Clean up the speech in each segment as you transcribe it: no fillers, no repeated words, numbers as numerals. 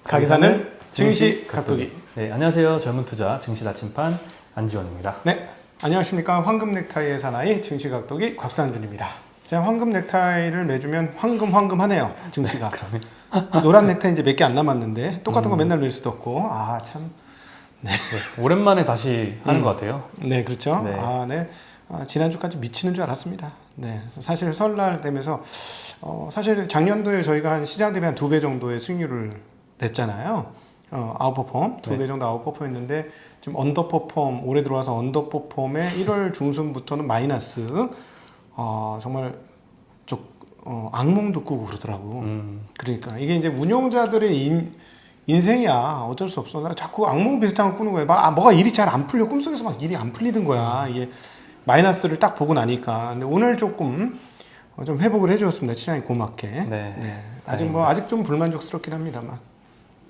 가기사는 증시 각도기. 네, 안녕하세요. 젊은 투자 증시 나침판 안지원입니다. 네, 안녕하십니까. 황금 넥타이의 사나이 증시 각도기 곽상준입니다. 제가 황금 넥타이를 매주면 황금하네요. 증시가. 노란 넥타이 이제 몇 개 안 남았는데 똑같은 거 맨날 낼 수도 없고 참. 네, 오랜만에 다시 하는 것 같아요. 네, 그렇죠. 네. 네. 지난주까지 미치는 줄 알았습니다. 네, 사실 설날 되면서 사실 작년도에 저희가 한 시장 대비 한 2배 정도의 수익률을 냈잖아요. 아웃퍼폼 2배 정도 아웃퍼폼 했는데 지금 언더퍼폼 올해 들어와서 언더퍼폼에 1월 중순부터는 마이너스. 정말 악몽도 꾸고 그러더라고. 그러니까 이게 이제 운용자들의 인생이야. 어쩔 수 없어. 나 자꾸 악몽 비슷한 거 꾸는 거야. 뭐가 일이 잘 안 풀려. 꿈속에서 막 일이 안 풀리는 거야. 이게 마이너스를 딱 보고 나니까. 근데 오늘 조금 좀 회복을 해주었습니다. 시장이 고맙게. 네. 아직 좀 불만족스럽긴 합니다만.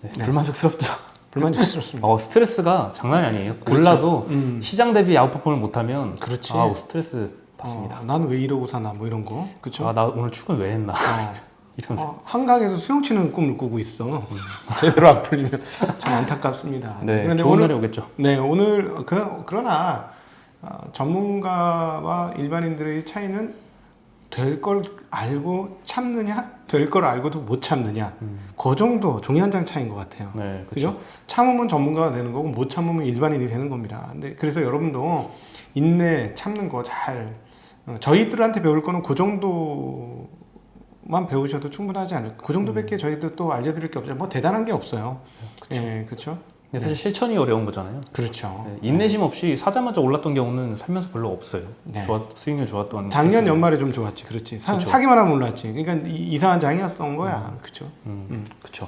네. 불만족스럽죠. 불만족스럽습니다. 스트레스가 장난이 아니에요. 그렇죠. 올라도 시장 대비 아웃퍼폼을 못하면 그렇지. 스트레스 받습니다. 난 왜 이러고 사나 뭐 이런 거. 그렇죠. 나 오늘 출근 왜 했나. 이러면서. 한강에서 수영치는 꿈을 꾸고 있어. 제대로 안 풀리면 참 안타깝습니다. 네, 그런데 좋은 오늘, 날이 오겠죠. 네, 오늘 그러나 전문가와 일반인들의 차이는 될 걸 알고 참느냐, 될 걸 알고도 못 참느냐. 그 정도 종이 한 장 차이인 것 같아요. 네, 그죠? 참으면 전문가가 되는 거고 못 참으면 일반인이 되는 겁니다. 근데 그래서 여러분도 인내, 참는 거 잘 저희들한테 배울 거는 그 정도만 배우셔도 충분하지 않을까. 그 정도밖에 저희도 또 알려드릴 게 없죠. 뭐 대단한 게 없어요. 그렇죠. 근데 사실 실천이 어려운 거잖아요. 그렇죠. 네, 인내심 없이 사자마자 올랐던 경우는 살면서 별로 없어요. 네. 수익률 좋았던. 작년 연말에 좀 좋았지, 그렇지. 사기만 하면 올랐지. 그러니까 이상한 장이었던 거야, 그렇죠. 그렇죠.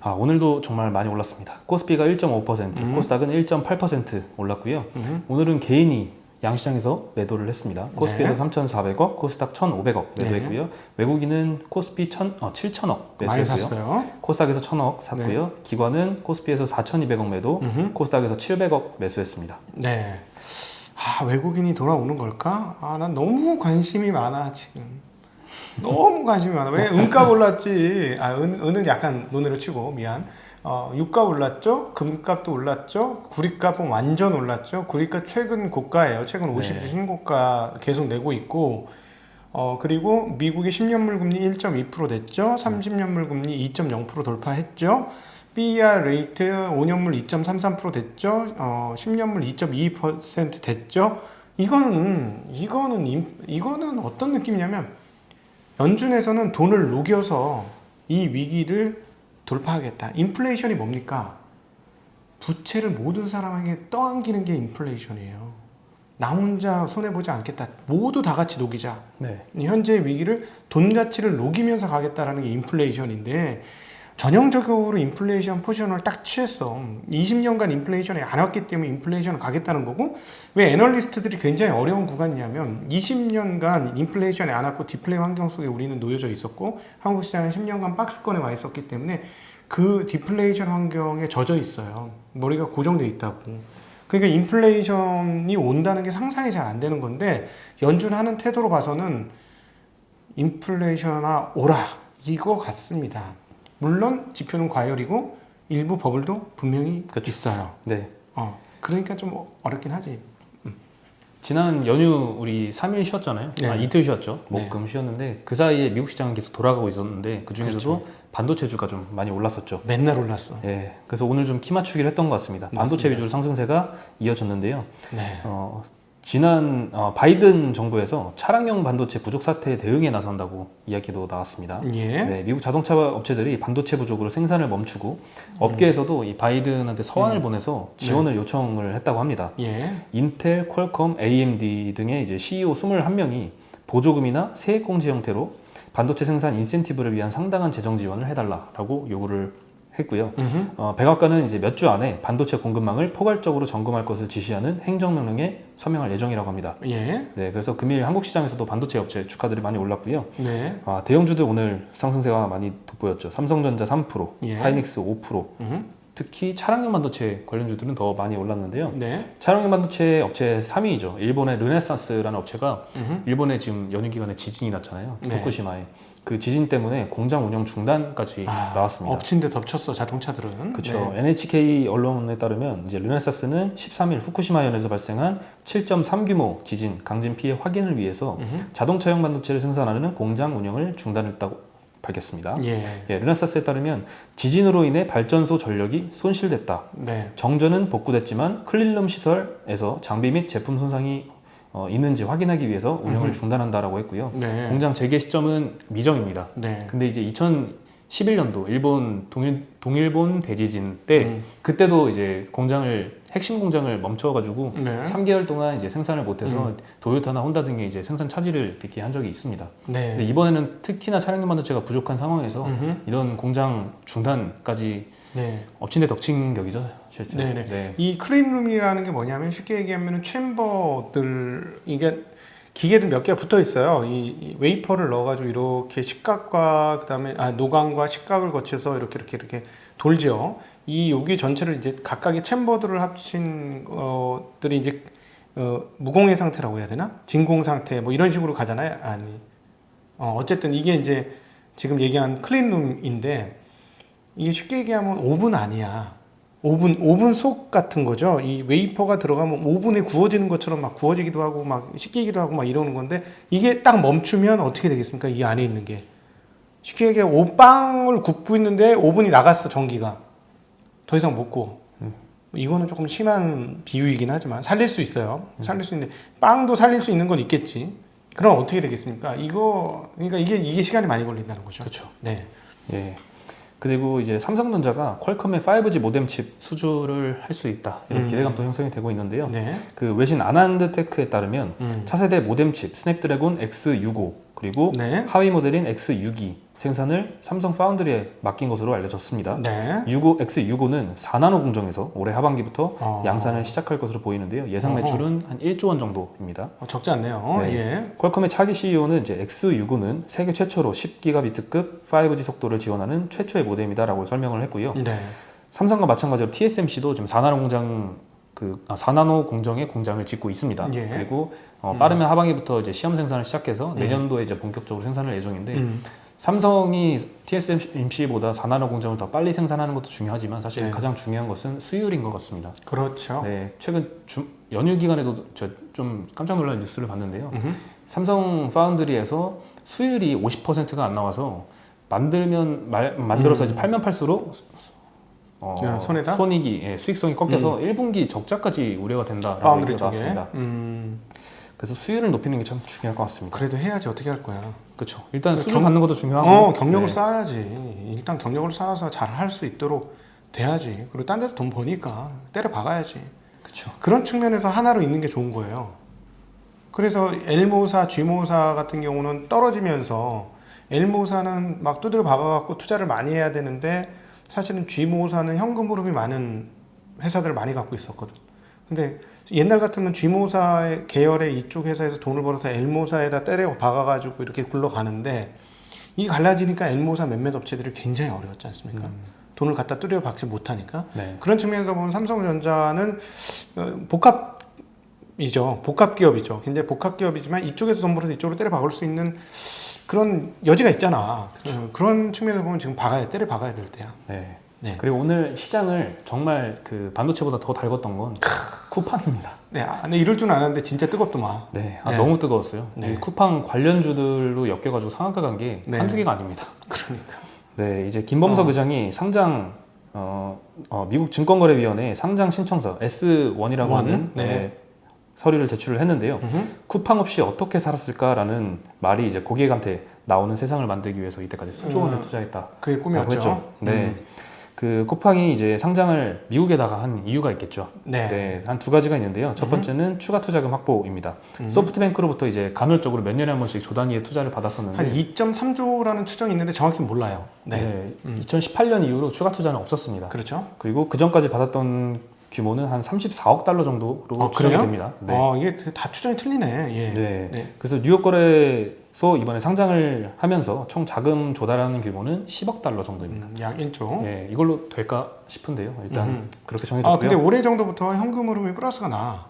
오늘도 정말 많이 올랐습니다. 코스피가 1.5%, 코스닥은 1.8% 올랐고요. 오늘은 개인이 양시장에서 매도를 했습니다. 코스피에서 3,400억, 코스닥 1,500억 매도했고요. 외국인은 코스피 7,000억 많이 매수했고요. 샀어요. 코스닥에서 1,000억 샀고요. 기관은 코스피에서 4,200억 매도, 코스닥에서 700억 매수했습니다. 네. 외국인이 돌아오는 걸까? 난 너무 관심이 많아 지금. 너무 관심이 많아. 왜 은가 올랐지? 은은 약간 논외로 치고 미안. 유가 올랐죠? 금값도 올랐죠? 구리값은 완전 올랐죠? 구리값 최근 고가예요. 최근 50주 신고가 계속 내고 있고, 그리고 미국의 10년물 금리 1.2% 됐죠? 30년물 금리 2.0% 돌파했죠? BER 레이트 5년물 2.33% 됐죠? 10년물 2.2% 됐죠? 이거는 어떤 느낌이냐면 연준에서는 돈을 녹여서 이 위기를 돌파하겠다. 인플레이션이 뭡니까? 부채를 모든 사람에게 떠안기는 게 인플레이션이에요. 나 혼자 손해보지 않겠다. 모두 다 같이 녹이자. 네. 현재의 위기를 돈 가치를 녹이면서 가겠다라는 게 인플레이션인데 전형적으로 인플레이션 포지션을 딱 취했어. 20년간 인플레이션이 안 왔기 때문에 인플레이션을 가겠다는 거고, 왜 애널리스트들이 굉장히 어려운 구간이냐면 20년간 인플레이션이 안 왔고 디플레 환경 속에 우리는 놓여져 있었고 한국 시장은 10년간 박스권에 와 있었기 때문에 그 디플레이션 환경에 젖어 있어요. 머리가 고정돼 있다고. 그러니까 인플레이션이 온다는 게 상상이 잘 안 되는 건데 연준하는 태도로 봐서는 인플레이션아 오라 이거 같습니다. 물론 지표는 과열이고 일부 버블도 분명히 있어요. 네. 그러니까 좀 어렵긴 하지. 지난 연휴 우리 3일 쉬었잖아요. 네. 이틀 쉬었죠. 목금 쉬었는데 그 사이에 미국 시장은 계속 돌아가고 있었는데 그 중에서도 그렇죠. 반도체주가 좀 많이 올랐었죠. 맨날 올랐어. 예. 그래서 오늘 좀 키 맞추기를 했던 것 같습니다. 반도체 위주 상승세가 이어졌는데요. 네. 지난 바이든 정부에서 차량용 반도체 부족 사태에 대응에 나선다고 이야기도 나왔습니다. 예. 네, 미국 자동차 업체들이 반도체 부족으로 생산을 멈추고 업계에서도 이 바이든한테 서한을 보내서 지원을 요청을 했다고 합니다. 예. 인텔, 퀄컴, AMD 등의 이제 CEO 21명이 보조금이나 세액공제 형태로 반도체 생산 인센티브를 위한 상당한 재정 지원을 해달라라고 요구를 했고요. 백악관은 이제 몇 주 안에 반도체 공급망을 포괄적으로 점검할 것을 지시하는 행정명령에 서명할 예정이라고 합니다. 예. 네, 그래서 금일 한국 시장에서도 반도체 업체 주가들이 많이 올랐고요. 네. 대형주들 오늘 상승세가 많이 돋보였죠. 삼성전자 3%, 예. 하이닉스 5%. 특히 차량용 반도체 관련주들은 더 많이 올랐는데요. 네. 차량용 반도체 업체 3위죠. 일본의 르네상스라는 업체가 일본에 지금 연휴 기간에 지진이 났잖아요. 네. 후쿠시마에. 그 지진 때문에 공장 운영 중단까지 나왔습니다. 엎친 데 덮쳤어 자동차들은. 그렇죠. 네. NHK 언론에 따르면 이제 르네사스는 13일 후쿠시마현에서 발생한 7.3 규모 지진 강진 피해 확인을 위해서 자동차용 반도체를 생산하는 공장 운영을 중단했다고 밝혔습니다. 예. 르네사스에 따르면 지진으로 인해 발전소 전력이 손실됐다. 네. 정전은 복구됐지만 클린룸 시설에서 장비 및 제품 손상이 있는지 확인하기 위해서 운영을 중단한다라고 했고요. 네. 공장 재개 시점은 미정입니다. 네. 근데 이제 2011년도 일본 동일본 대지진 때 그때도 이제 핵심 공장을 멈춰가지고 네. 3개월 동안 이제 생산을 못해서 도요타나 혼다 등의 이제 생산 차질을 빚게 한 적이 있습니다. 네. 근데 이번에는 특히나 차량용 반도체가 부족한 상황에서 이런 공장 중단까지 네. 엎친 데 덮친 격이죠, 실제. 네네. 네. 이 클린룸이라는 게 뭐냐면 쉽게 얘기하면 챔버들 이게 기계들 몇 개가 붙어 있어요. 이 웨이퍼를 넣어가지고 이렇게 식각과 그다음에 노광과 식각을 거쳐서 이렇게 돌죠. 이 여기 전체를 이제 각각의 챔버들을 합친 것들이 이제 무공해 상태라고 해야 되나? 진공 상태 뭐 이런 식으로 가잖아요. 아니. 어쨌든 이게 이제 지금 얘기한 클린룸인데 이게 쉽게 얘기하면 오븐 아니야. 오븐 속 같은 거죠. 이 웨이퍼가 들어가면 오븐에 구워지는 것처럼 막 구워지기도 하고 막 식히기도 하고 막 이러는 건데 이게 딱 멈추면 어떻게 되겠습니까? 이 안에 있는 게 쉽게 얘기하면 빵을 굽고 있는데 오븐이 나갔어 전기가 더 이상 못 구워. 이거는 조금 심한 비유이긴 하지만 살릴 수 있어요. 살릴 수 있는데 빵도 살릴 수 있는 건 있겠지. 그럼 어떻게 되겠습니까? 그러니까 이게 시간이 많이 걸린다는 거죠. 그렇죠. 네. 예. 그리고 이제 삼성전자가 퀄컴의 5G 모뎀 칩 수주를 할 수 있다 이런 기대감도 형성이 되고 있는데요. 네. 그 외신 아난드테크에 따르면 차세대 모뎀 칩 스냅드래곤 X65 그리고 네. 하위 모델인 X62 생산을 삼성 파운드리에 맡긴 것으로 알려졌습니다. 네. X65는 4나노 공정에서 올해 하반기부터 양산을 시작할 것으로 보이는데요. 예상 매출은 한 1조 원 정도입니다. 적지 않네요. 네. 예. 퀄컴의 차기 CEO는 이제 X65는 세계 최초로 10기가비트급 5G 속도를 지원하는 최초의 모뎀이다라고 설명을 했고요. 네. 삼성과 마찬가지로 TSMC도 지금 4나노 공정의 공장을 짓고 있습니다. 예. 그리고 빠르면 하반기부터 이제 시험 생산을 시작해서 내년도에 이제 본격적으로 생산할 예정인데 삼성이 TSMC보다 4나노 공정을 더 빨리 생산하는 것도 중요하지만 사실 네. 가장 중요한 것은 수율인 것 같습니다. 그렇죠. 네, 최근 연휴 기간에도 저 좀 깜짝 놀란 뉴스를 봤는데요. 삼성 파운드리에서 수율이 50%가 안 나와서 만들어서 이제 팔면 팔수록 손해다? 손익이 수익성이 꺾여서 1분기 적자까지 우려가 된다라고 파운드리 얘기가 쪽에. 나왔습니다. 그래서 수율을 높이는 게 참 중요할 것 같습니다. 그래도 해야지 어떻게 할 거야. 그렇죠. 일단 수주 받는 것도 중요하고 경력을 네. 쌓아야지. 일단 경력을 쌓아서 잘 할 수 있도록 돼야지. 그리고 딴 데서 돈 버니까 때려 박아야지. 그렇죠. 그런 측면에서 하나로 있는 게 좋은 거예요. 그래서 L모사, G모사 같은 경우는 떨어지면서 L모사는 막 두드려 박아갖고 투자를 많이 해야 되는데 사실은 G모사는 현금 흐름이 많은 회사들을 많이 갖고 있었거든. 근데 옛날 같으면 G모사의 계열의 이쪽 회사에서 돈을 벌어서 L모사에다 때려 박아가지고 이렇게 굴러가는데 이게 갈라지니까 L모사 몇몇 업체들이 굉장히 어려웠지 않습니까? 돈을 갖다 뚜려 박지 못하니까. 네. 그런 측면에서 보면 삼성전자는 복합 기업이죠. 굉장히 복합 기업이지만 이쪽에서 돈 벌어서 이쪽으로 때려 박을 수 있는 그런 여지가 있잖아. 그런 측면에서 보면 지금 때려 박아야 될 때야. 네. 네. 그리고 오늘 시장을 정말 그 반도체보다 더 달궜던 건 쿠팡입니다. 네, 근데 이럴 줄은 알았는데 진짜 뜨겁더만. 네, 네. 너무 뜨거웠어요. 네. 이 쿠팡 관련주들로 엮여가지고 상한가 간 게 네. 한두 개가 아닙니다. 그러니까. 네, 이제 김범석 의장이 상장 미국 증권거래위원회 상장 신청서 S1이라고 하는 네. 서류를 제출을 했는데요. 쿠팡 없이 어떻게 살았을까라는 말이 이제 고객한테 나오는 세상을 만들기 위해서 이때까지 수조 원을 투자했다. 그게 꿈이었죠. 했죠. 네. 그 쿠팡이 이제 상장을 미국에다가 한 이유가 있겠죠. 네. 한 두 가지가 있는데요. 첫 번째는 추가 투자금 확보입니다. 소프트뱅크로부터 이제 간헐적으로 몇 년에 한 번씩 조 단위의 투자를 받았었는데 한 2.3조라는 추정이 있는데 정확히 몰라요. 네. 2018년 이후로 추가 투자는 없었습니다. 그렇죠. 그리고 그 전까지 받았던 규모는 한 34억 달러 정도로 추정이 그래요? 됩니다. 네. 이게 다 추정이 틀리네. 예. 네. 네. 그래서 뉴욕 거래소 이번에 상장을 하면서 총 자금 조달하는 규모는 10억 달러 정도입니다. 약 1조. 네, 이걸로 될까 싶은데요. 일단 그렇게 정해졌고요. 근데 올해 정도부터 현금 흐름이 플러스가 나.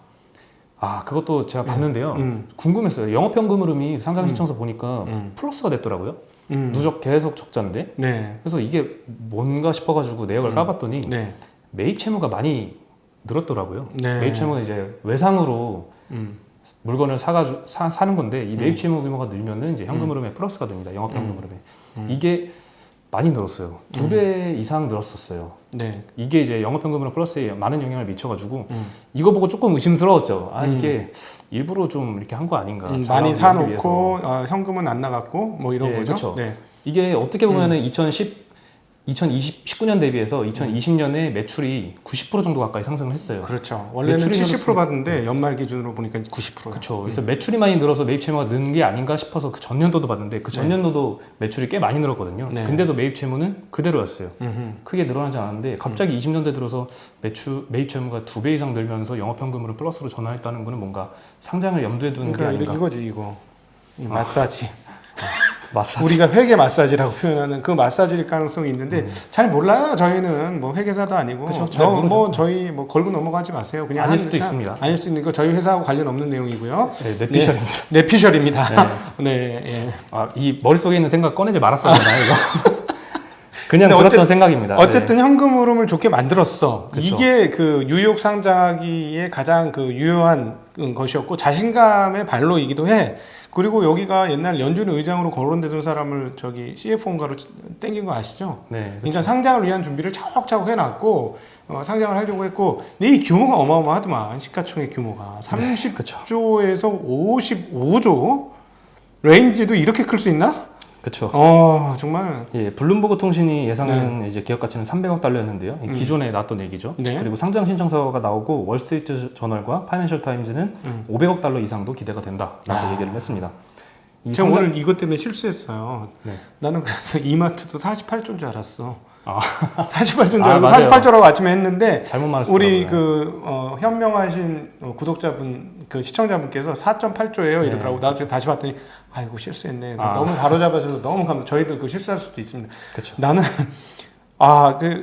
그것도 제가 봤는데요. 궁금했어요. 영업현금 흐름이 상장 신청서 보니까 플러스가 됐더라고요. 누적 계속 적자인데 네. 그래서 이게 뭔가 싶어가지고 내역을 까봤더니 네. 매입 채무가 많이 늘었더라고요. 네. 매입 채무는 이제 외상으로 음. 물건을 사는 건데 이 매입 채무 규모가 늘면은 이제 현금 흐름에 플러스가 됩니다. 영업 현금 흐름에. 이게 많이 늘었어요. 2배 이상 늘었었어요. 네. 이게 이제 영업 현금 흐름 플러스에 많은 영향을 미쳐가지고 이거 보고 조금 의심스러웠죠. 아 이게 일부러 좀 이렇게 한 거 아닌가. 많이 잘 나오기 사놓고 위해서. 현금은 안 나갔고 뭐 이런 예, 거죠. 그쵸. 네. 이게 어떻게 보면은 2019년 대비해서 2020년에 매출이 90% 정도 가까이 상승을 했어요. 그렇죠. 원래는 매출이 70% 받는데 연말 기준으로 보니까 90%요. 그렇죠. 그래서 매출이 많이 늘어서 매입 채무가 는 게 아닌가 싶어서 그 전년도도 봤는데 그 전년도도 매출이 꽤 많이 늘었거든요. 네. 근데도 매입 채무는 그대로였어요. 음흠. 크게 늘어나지 않았는데 갑자기 20년대 들어서 매입 채무가 2배 이상 늘면서 영업현금으로 플러스로 전환했다는 거는 뭔가 상장을 염두에 두는 게 그러니까 아닌가. 이거지 이거. 이 마사지. 마사지. 우리가 회계 마사지라고 표현하는 그 마사지일 가능성이 있는데 잘 몰라요. 저희는 뭐 회계사도 아니고 그쵸, 잘 모르죠. 뭐 저희 뭐 걸고 넘어가지 마세요. 그냥 아닐 수도 있습니다. 아닐 수도 있는 거 저희 회사하고 관련 없는 내용이고요. 네, 뇌피셜입니다. 네, 뇌피셜입니다. 네. 예. 아, 이 머릿속에 있는 생각 꺼내지 말았어야 되나요, 이거? 그냥 근데 들었던 생각입니다. 어쨌든 현금 흐름을 좋게 만들었어. 그쵸. 이게 그 뉴욕 상장하기에 가장 그 유효한 것이었고 자신감의 발로이기도 해. 그리고 여기가 옛날 연준 의장으로 거론되던 사람을 저기 CFO인가로 땡긴 거 아시죠? 네. 그러니까 상장을 위한 준비를 차곡차곡 해놨고 상장을 하려고 했고 근데 이 규모가 어마어마하더만 시가총액 규모가 30조에서 55조 레인지도 이렇게 클 수 있나? 그렇죠. 정말 예, 블룸버그 통신이 예상한 이제 기업 가치는 300억 달러였는데요. 기존에 나왔던 얘기죠. 네. 그리고 상장 신청서가 나오고 월스트리트 저널과 파이낸셜 타임즈는 500억 달러 이상도 기대가 된다라고 얘기를 했습니다. 이 제가 상장- 오늘 이것 때문에 실수했어요. 네. 나는 그래서 이마트도 48조인 줄 알았어. 아. 48조인 줄 아, 알고 맞아요. 48조라고 아침에 했는데 잘못 말했어요. 우리 그 현명하신 구독자분 그 시청자분께서 4.8조예요 이러더라고. 나도 다시 봤더니 아이고 실수했네. 그래서 너무 바로잡아줘서 너무 감사. 저희들 그 실수할 수도 있습니다. 그렇죠. 나는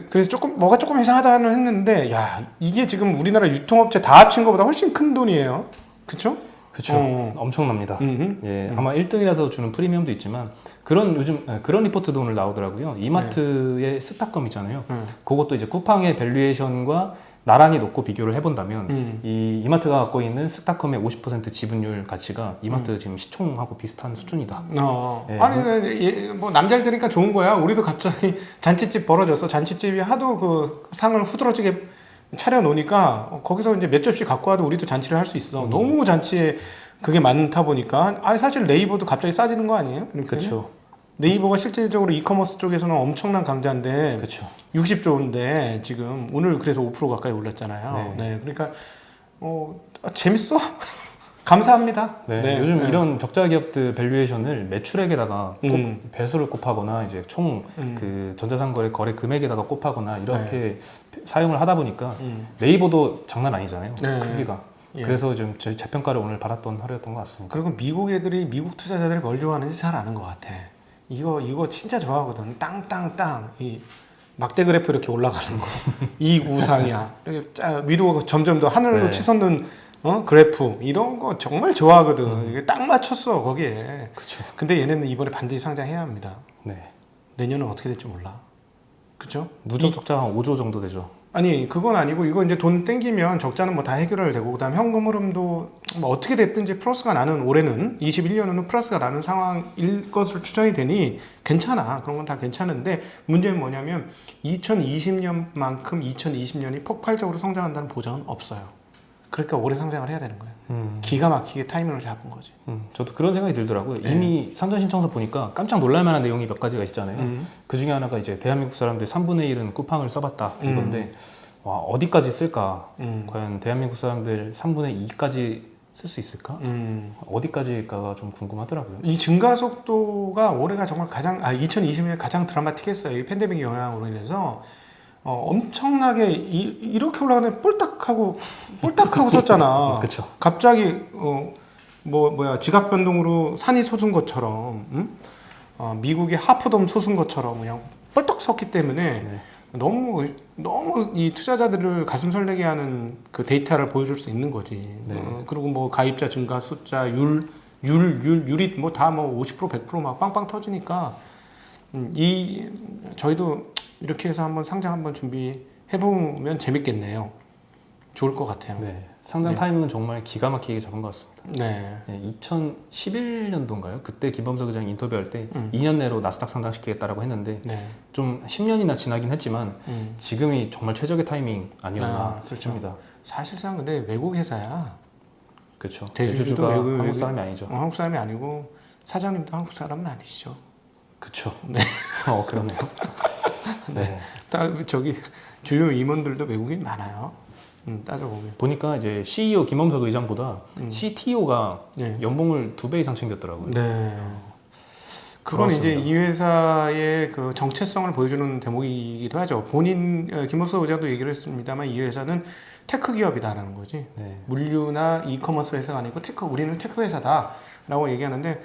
그래서 조금 뭐가 조금 이상하다는 했는데 야 이게 지금 우리나라 유통업체 다 합친 것보다 훨씬 큰 돈이에요. 그렇죠? 그렇죠. 엄청납니다. 음흠. 예, 아마 1등이라서 주는 프리미엄도 있지만 그런 리포트도 오늘 나오더라고요. 이마트의 스타컴 있잖아요. 그것도 이제 쿠팡의 밸류에이션과 나란히 놓고 비교를 해본다면 이 이마트가 갖고 있는 스타컴의 50% 지분율 가치가 이마트 지금 시총하고 비슷한 수준이다. 예. 아니 뭐 남잘 되니까 좋은 거야. 우리도 갑자기 잔치집 벌어졌어. 잔치집이 하도 그 상을 후드러지게 차려 놓으니까 거기서 이제 몇 접시 갖고 와도 우리도 잔치를 할 수 있어. 너무 잔치에 그게 많다 보니까 사실 네이버도 갑자기 싸지는 거 아니에요? 그렇죠. 네이버가 실질적으로 이커머스 쪽에서는 엄청난 강자인데 그렇죠. 60조인데 지금 오늘 그래서 5% 가까이 올랐잖아요. 네, 그러니까 재밌어. 감사합니다. 네, 요즘 이런 적자 기업들 밸류에이션을 매출액에다가 배수를 곱하거나 이제 총 그 전자상거래 거래 금액에다가 곱하거나 이렇게 사용을 하다 보니까 네이버도 장난 아니잖아요. 네. 크기가. 예. 그래서 좀 저희 재평가를 오늘 받았던 하루였던 것 같습니다. 그리고 미국 투자자들이 뭘 좋아하는지 잘 아는 것 같아. 이거 진짜 좋아하거든. 땅땅땅 이 막대 그래프 이렇게 올라가는 거. 이 우상이야. 이렇게 위로 점점 더 하늘로 네. 치솟는 그래프 이런 거 정말 좋아하거든. 이게 딱 맞췄어 거기에. 그렇죠. 근데 얘네는 이번에 반드시 상장해야 합니다. 네. 내년은 어떻게 될지 몰라. 그렇죠? 누적 적자가 한 5조 정도 되죠. 아니 그건 아니고 이거 이제 돈 땡기면 적자는 뭐 다 해결을 되고 그다음 현금 흐름도 뭐 어떻게 됐든지 플러스가 나는 올해는 21년은 플러스가 나는 상황일 것으로 추정이 되니 괜찮아. 그런 건 다 괜찮은데 문제는 뭐냐면 2020년만큼 2020년이 폭발적으로 성장한다는 보장은 없어요. 그러니까 올해 상장을 해야 되는 거예요. 기가 막히게 타이밍을 잡은 거지. 저도 그런 생각이 들더라고요. 네. 이미 상장 신청서 보니까 깜짝 놀랄만한 내용이 몇 가지가 있잖아요. 그 중에 하나가 이제 대한민국 사람들 3분의 1은 쿠팡을 써봤다 이건데 와 어디까지 쓸까? 과연 대한민국 사람들 3분의 2까지 쓸 수 있을까? 어디까지일까가 좀 궁금하더라고요. 이 증가 속도가 올해가 정말 2020년 가장 드라마틱했어요. 이 팬데믹 영향으로 인해서 엄청나게 이렇게 올라가는 폴딱하고 섰잖아. 그렇죠. 갑자기 지각 변동으로 산이 솟은 것처럼 미국의 하프돔 솟은 것처럼 그냥 뻘떡 섰기 때문에 네. 너무 이 투자자들을 가슴 설레게 하는 그 데이터를 보여줄 수 있는 거지. 네. 그리고 뭐 가입자 증가 숫자 율이 뭐 다 뭐 50% 100% 막 빵빵 터지니까 저희도 이렇게 해서 한번 상장 한번 준비해 보면 재밌겠네요. 좋을 것 같아요. 네, 상장 네. 타이밍은 정말 기가 막히게 잡은 것 같습니다. 네. 네, 2011년도인가요? 그때 김범석 의장이 인터뷰할 때 2년 내로 나스닥 상장시키겠다라고 했는데 네. 좀 10년이나 지나긴 했지만 지금이 정말 최적의 타이밍 아니었나 그렇죠. 싶습니다. 사실상 근데 외국 회사야. 그렇죠. 대주주도 대주주가 외국- 한국 사람이 아니죠. 한국 사람이 아니고 사장님도 한국 사람은 아니시죠. 그렇죠. 네. 그러네요. 네. 저기 주요 임원들도 외국인 많아요. 따져보면. 보니까 이제 CEO 김범석 의장보다 CTO가 네. 연봉을 2배 이상 챙겼더라고요. 네. 그건 이제 부럽습니다. 이 회사의 그 정체성을 보여주는 대목이기도 하죠. 김범석 의장도 얘기를 했습니다만 이 회사는 테크 기업이다라는 거지. 네. 물류나 이커머스 회사가 아니고 우리는 테크 회사다라고 얘기하는데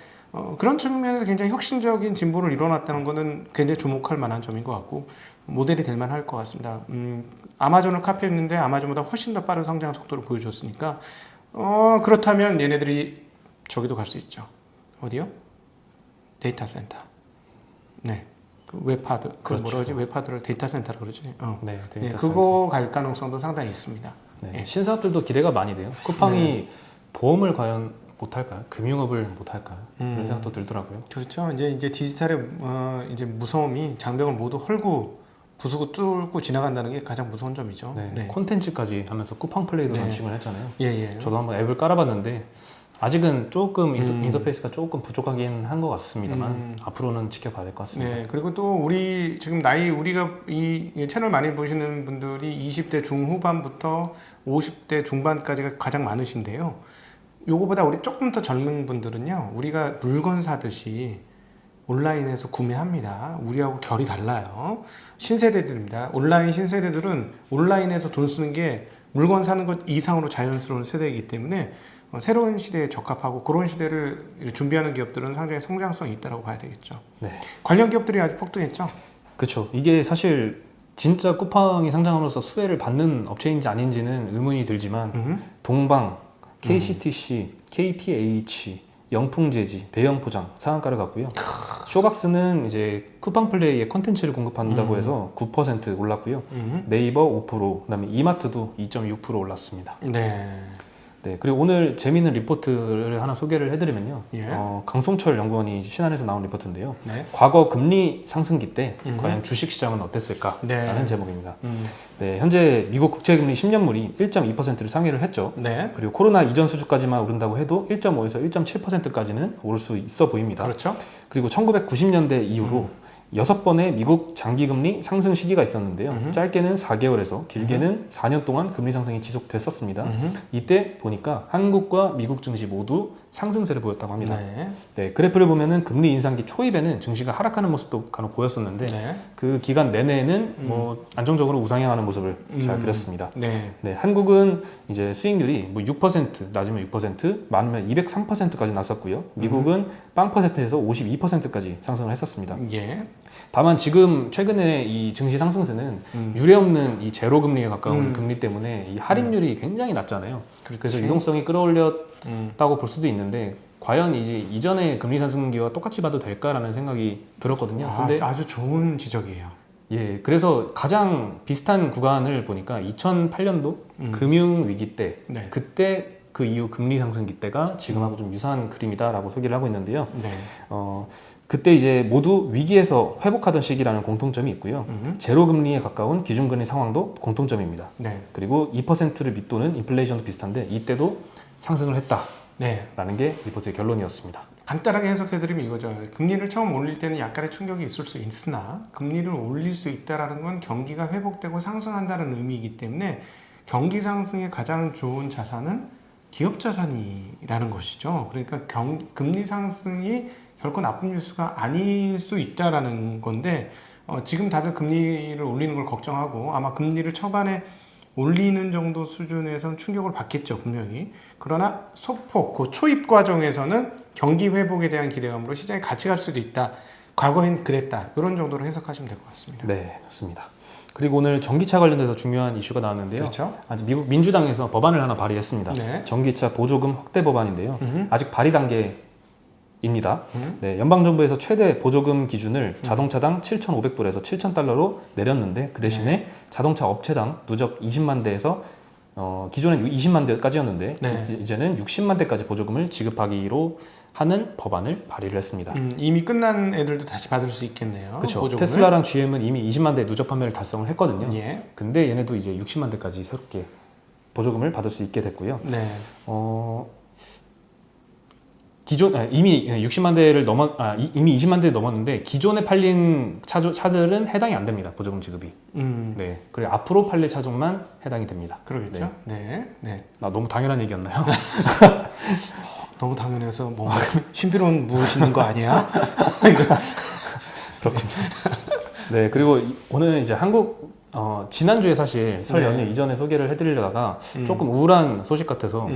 그런 측면에서 굉장히 혁신적인 진보를 이뤄놨다는 것은 굉장히 주목할 만한 점인 것 같고 모델이 될 만할 것 같습니다. 아마존을 카피했는데 아마존보다 훨씬 더 빠른 성장 속도를 보여줬으니까 그렇다면 얘네들이 저기도 갈 수 있죠. 어디요? 데이터 센터. 네. 그 웹하드. 그 그렇죠. 뭐라 그러지? 웹하드를 데이터 센터라고 그러지? 네, 네, 데이터 그거 갈 가능성도 상당히 있습니다. 네. 네. 신사업들도 기대가 많이 돼요. 쿠팡이 보험을 과연 못할까요? 금융업을 못할까요? 이런 생각도 들더라고요. 그렇죠. 이제 디지털의 이제 무서움이 장벽을 모두 헐고 부수고 뚫고 지나간다는 게 가장 무서운 점이죠. 네. 네. 콘텐츠까지 하면서 쿠팡 플레이도 네. 런칭을 했잖아요. 예. 저도 한번 앱을 깔아봤는데 아직은 조금 인터페이스가 조금 부족하긴 한 것 같습니다만 앞으로는 지켜봐야 될 것 같습니다. 네. 그리고 또 우리 지금 우리가 이 채널 많이 보시는 분들이 20대 중후반부터 50대 중반까지가 가장 많으신데요. 요거보다 우리 조금 더 젊은 분들은요. 우리가 물건 사듯이 온라인에서 구매합니다. 우리하고 결이 달라요. 신세대들입니다. 온라인 신세대들은 온라인에서 돈 쓰는 게 물건 사는 것 이상으로 자연스러운 세대이기 때문에 새로운 시대에 적합하고 그런 시대를 준비하는 기업들은 상당히 성장성이 있다고 봐야 되겠죠. 네. 관련 기업들이 아주 폭등했죠. 그렇죠. 이게 사실 진짜 쿠팡이 상장함으로써 수혜를 받는 업체인지 아닌지는 의문이 들지만 동방, KCTC, KTH, 영풍재지, 대형포장 상한가를 갔고요. 쇼박스는 이제 쿠팡플레이에 컨텐츠를 공급한다고 해서 9% 올랐고요. 네이버 5%, 그다음에 이마트도 2.6% 올랐습니다. 네. 네, 그리고 오늘 재미있는 리포트를 하나 소개를 해드리면요. 예. 강송철 연구원이 신한에서 나온 리포트인데요. 네. 과거 금리 상승기 때 과연 주식시장은 어땠을까라는 네. 제목입니다. 네, 현재 미국 국채금리 10년물이 1.2%를 상회를 했죠. 네. 그리고 코로나 이전 수준까지만 오른다고 해도 1.5에서 1.7%까지는 오를 수 있어 보입니다. 그렇죠. 그리고 1990년대 이후로 6번의 미국 장기금리 상승 시기가 있었는데요. 짧게는 4개월에서 길게는 4년 동안 금리 상승이 지속됐었습니다. 이때 보니까 한국과 미국 증시 모두 상승세를 보였다고 합니다. 네. 네, 그래프를 보면은 금리 인상기 초입에는 증시가 하락하는 모습도 간혹 보였었는데 네. 그 기간 내내는 뭐 안정적으로 우상향하는 모습을 잘 그렸습니다. 네. 네, 한국은 이제 수익률이 뭐 6% 낮으면 6%, 많으면 203%까지 났었고요. 미국은 0%에서 52%까지 상승을 했었습니다. 예. 다만 지금 최근에 이 증시 상승세는 유례없는 이 제로 금리에 가까운 금리 때문에 이 할인율이 굉장히 낮잖아요. 그래서 유동성이 끌어올렸다고 볼 수도 있는데 과연 이제 이전의 금리 상승기와 똑같이 봐도 될까라는 생각이 들었거든요. 근데 아주 좋은 지적이에요. 예, 그래서 가장 비슷한 구간을 보니까 2008년도 금융 위기 때 네. 그때 그 이후 금리 상승기 때가 지금하고 좀 유사한 그림이다라고 소개를 하고 있는데요. 네. 그때 이제 모두 위기에서 회복하던 시기라는 공통점이 있고요. 제로 금리에 가까운 기준금리 상황도 공통점입니다. 네. 그리고 2%를 밑도는 인플레이션도 비슷한데 이때도 상승을 했다라는 네. 게 리포트의 결론이었습니다. 간단하게 해석해드리면 이거죠. 금리를 처음 올릴 때는 약간의 충격이 있을 수 있으나 금리를 올릴 수 있다는 건 경기가 회복되고 상승한다는 의미이기 때문에 경기 상승에 가장 좋은 자산은 기업 자산이라는 것이죠. 그러니까 금리 상승이 결코 나쁜 뉴스가 아닐 수 있다라는 건데 지금 다들 금리를 올리는 걸 걱정하고 아마 금리를 초반에 올리는 정도 수준에선 충격을 받겠죠, 분명히. 그러나 소폭, 그 초입 과정에서는 경기 회복에 대한 기대감으로 시장이 같이 갈 수도 있다. 과거엔 그랬다. 이런 정도로 해석하시면 될 것 같습니다. 네, 좋습니다. 그리고 오늘 전기차 관련돼서 중요한 이슈가 나왔는데요. 그렇죠. 아직 미국 민주당에서 법안을 하나 발의했습니다. 네. 전기차 보조금 확대 법안인데요. 아직 발의 단계에 입니다. 네, 연방정부에서 최대 보조금 기준을 자동차당 7,500불에서 7,000달러로 내렸는데 그 대신에 자동차 업체당 누적 20만 대에서 기존엔 20만 대까지였는데 네. 이제는 60만 대까지 보조금을 지급하기로 하는 법안을 발의를 했습니다. 이미 끝난 애들도 다시 받을 수 있겠네요. 그렇죠. 보조금을. 테슬라랑 GM은 이미 20만 대 누적 판매를 달성을 했거든요. 예. 근데 얘네도 이제 60만 대까지 새롭게 보조금을 받을 수 있게 됐고요. 네. 이미 60만 대를 이미 20만 대 넘었는데 기존에 팔린 차들은 해당이 안 됩니다. 보조금 지급이. 네. 그리고 앞으로 팔릴 차종만 해당이 됩니다. 그러겠죠. 네. 네. 나 너무 당연한 얘기였나요? 너무 당연해서 뭔가 신비로운 무엇이는 거 아니야? 그렇군요. 네. 그리고 오늘 이제 지난주에 사실 설 연휴 이전에 소개를 해드리려다가 조금 우울한 소식 같아서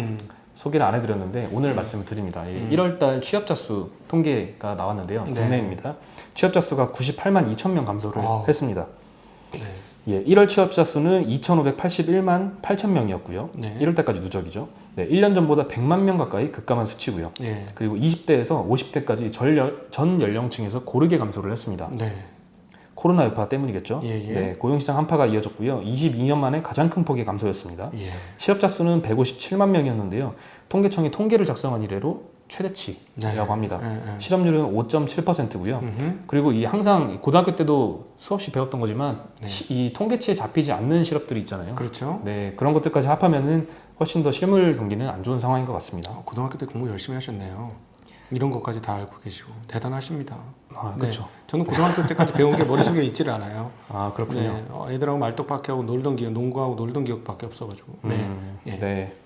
소개를 안 해드렸는데 오늘 말씀을 드립니다. 1월달 취업자 수 통계가 나왔는데요. 국내입니다. 취업자 수가 98만 2천 명 감소를 했습니다. 네. 예, 1월 취업자 수는 2,581만 8천 명이었고요. 네. 1월달까지 누적이죠. 네, 1년 전보다 100만 명 가까이 급감한 수치고요. 예. 그리고 20대에서 50대까지 전 연령층에서 고르게 감소를 했습니다. 네. 코로나 여파 때문이겠죠. 예, 예. 네, 고용시장 한파가 이어졌고요. 22년 만에 가장 큰 폭의 감소였습니다. 예. 실업자 수는 157만 명이었는데요. 통계청이 통계를 작성한 이래로 최대치라고 합니다. 실업률은 5.7%고요. 그리고 항상 고등학교 때도 수없이 배웠던 거지만 이 통계치에 잡히지 않는 실업들이 있잖아요. 그렇죠. 네, 그런 것들까지 합하면은 훨씬 더 실물 경기는 안 좋은 상황인 것 같습니다. 고등학교 때 공부 열심히 하셨네요. 이런 것까지 다 알고 계시고 대단하십니다. 그렇죠. 네. 저는 고등학교 때까지 배운 게 머릿속에 있질 않아요. 그렇군요. 네. 애들하고 말뚝밖에 하고 놀던 기억, 농구하고 놀던 기억밖에 없어가지고. 네. 예. 네.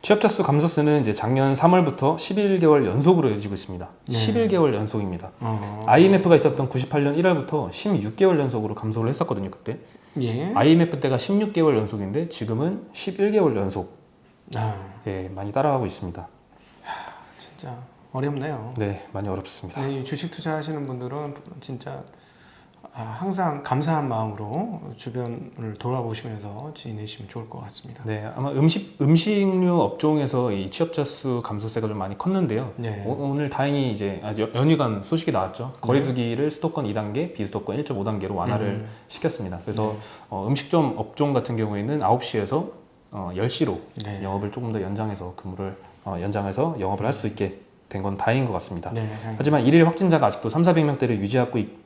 취업자 수 감소세는 이제 작년 3월부터 11개월 연속으로 이어지고 있습니다. 네. 11개월 연속입니다. IMF가 있었던 98년 1월부터 16개월 연속으로 감소를 했었거든요, 그때. 예. IMF 때가 16개월 연속인데 지금은 11개월 연속. 예, 많이 따라가고 있습니다. 진짜 어렵네요. 네, 많이 어렵습니다. 네, 주식 투자하시는 분들은 진짜 항상 감사한 마음으로 주변을 돌아보시면서 지내시면 좋을 것 같습니다. 네, 아마 음식료 업종에서 이 취업자 수 감소세가 좀 많이 컸는데요. 네. 오늘 다행히 이제 연휴간 소식이 나왔죠. 거리두기를 수도권 2단계, 비수도권 1.5단계로 완화를 시켰습니다. 그래서 음식점 업종 같은 경우에는 9시에서 10시로 영업을 조금 더 연장해서 연장해서 영업을 할 수 있게 된 건 다행인 것 같습니다. 네. 하지만 일일 확진자가 아직도 3,400명대를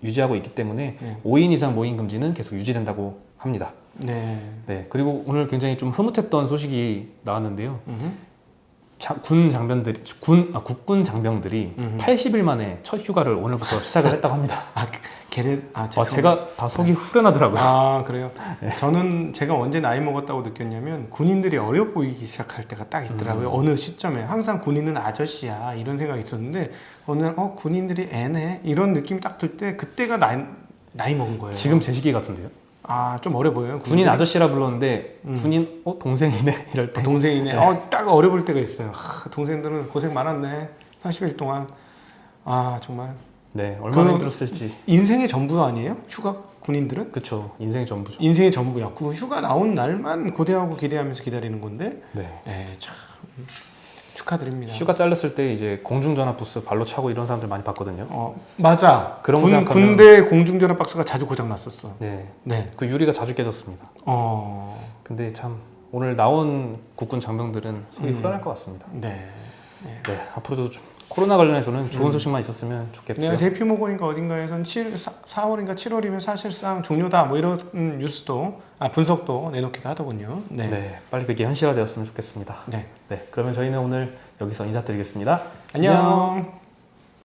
유지하고 있기 때문에 5인 이상 모임 금지는 계속 유지된다고 합니다. 네. 네, 그리고 오늘 굉장히 좀 흐뭇했던 소식이 나왔는데요. 국군 장병들이 80일 만에 첫 휴가를 오늘부터 시작을 했다고 합니다. 제가 다 속이 후련하더라고요. 그래요? 저는 제가 언제 나이 먹었다고 느꼈냐면 군인들이 어려 보이기 시작할 때가 딱 있더라고요. 어느 시점에 항상 군인은 아저씨야 이런 생각이 있었는데 어느 날 군인들이 애네 이런 느낌이 딱 들 때 그때가 나이 먹은 거예요. 지금 제 시기 같은데요? 좀 어려 보여요. 군인 아저씨라 불렀는데 군인 동생이네 이럴 때. 동생이네. 딱 어려 볼 때가 있어요. 동생들은 고생 많았네. 80일 동안. 정말. 네, 얼마나 힘들었을지. 인생의 전부 아니에요? 휴가 군인들은? 그렇죠. 인생의 전부죠. 인생의 전부야. 그 휴가 나온 날만 고대하고 기대하면서 기다리는 건데. 네, 참 축하드립니다. 휴가 잘렸을 때 이제 공중전화 부스 발로 차고 이런 사람들 많이 봤거든요. 맞아. 그런 거 생각하면- 군대 공중전화 박스가 자주 고장 났었어. 네, 네. 그 유리가 자주 깨졌습니다. 근데 참 오늘 나온 국군 장병들은 속이 후련할 것 같습니다. 네. 네, 앞으로도 좀 코로나 관련해서는 좋은 소식만 있었으면 좋겠고요. 내가 JP 모건인가 어딘가에선 4월인가 7월이면 사실상 종료다 뭐 이런 뉴스도 분석도 내놓기도 하더군요. 네. 네, 빨리 그게 현실화되었으면 좋겠습니다. 네. 네, 그러면 저희는 오늘 여기서 인사드리겠습니다. 안녕.